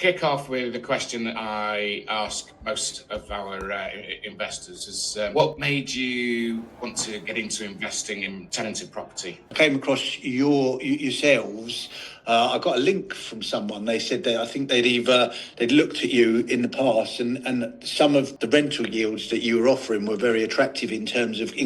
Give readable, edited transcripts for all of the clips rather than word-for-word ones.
kick off with a question that I ask most of our investors is what made you want to get into investing in tenanted property? I came across yourselves. I got a link from someone. They said that I think they'd looked at you in the past, and some of the rental yields that you were offering were very attractive in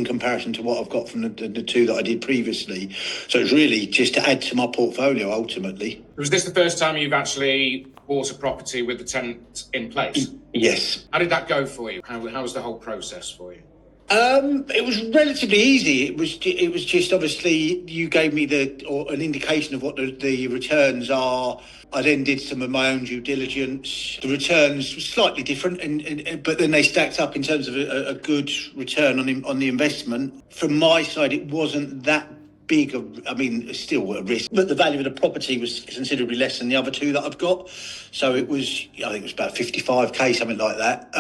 comparison to what I've got from the two that I did previously. So it's really just to add to my portfolio ultimately. Was this the first time you've actually bought a property with the tenant in place? Yes. How did that go for you? How was the whole process for you? It was relatively easy. It was just obviously you gave me an indication of what the returns are. I then did some of my own due diligence. The returns were slightly different, but then they stacked up in terms of a good return on the investment. From my side, it wasn't that big. It's still a risk, but the value of the property was considerably less than the other two that I've got. So I think it was about 55k, something like that.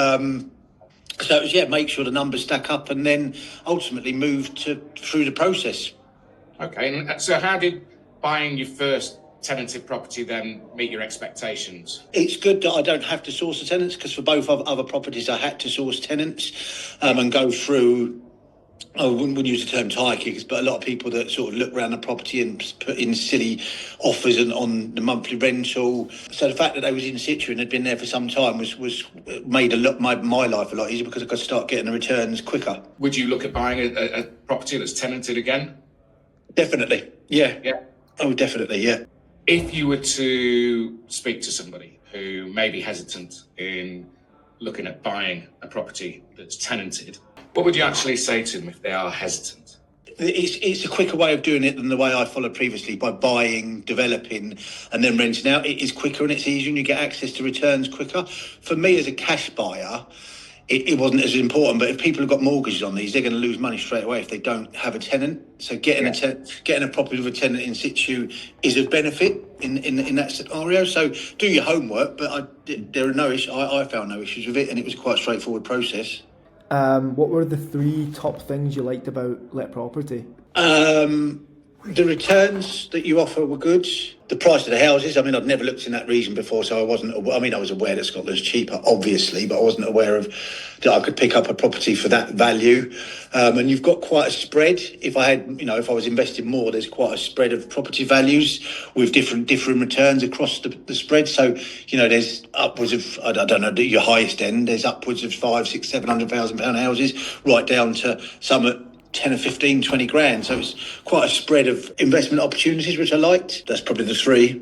So it was, make sure the numbers stack up and then ultimately move through the process. Okay, and so how did buying your first tenanted property then meet your expectations? It's good that I don't have to source the tenants, because for both other properties I had to source tenants and go through, I wouldn't use the term tire kickers, but a lot of people that sort of look around the property and put in silly offers on the monthly rental. So the fact that they was in situ and had been there for some time was made my life a lot easier, because I could start getting the returns quicker. Would you look at buying a property that's tenanted again? Definitely, yeah. Yeah. Oh, definitely, yeah. If you were to speak to somebody who may be hesitant in looking at buying a property that's tenanted, what would you actually say to them if they are hesitant? It's a quicker way of doing it than the way I followed previously, by buying, developing, and then renting out. It is quicker and it's easier, and you get access to returns quicker. For me as a cash buyer, it wasn't as important, but if people have got mortgages on these, they're going to lose money straight away if they don't have a tenant. So getting a property with a tenant in situ is a benefit in that scenario. So do your homework, but there are no issues. I found no issues with it, and it was quite a straightforward process. What were the 3 top things you liked about Let Property? The returns that you offer were good. The price of the houses, I'd never looked in that region before, so I was aware that Scotland's cheaper, obviously, but I wasn't aware of that I could pick up a property for that value. And you've got quite a spread. If I was investing more, there's quite a spread of property values with different returns across the spread. So, there's upwards of, I don't know, your highest end, there's upwards of 500,000, 600,000, £700,000 houses, right down to some at 10 or 15, 20 grand. So it's quite a spread of investment opportunities, which I liked. That's probably the 3.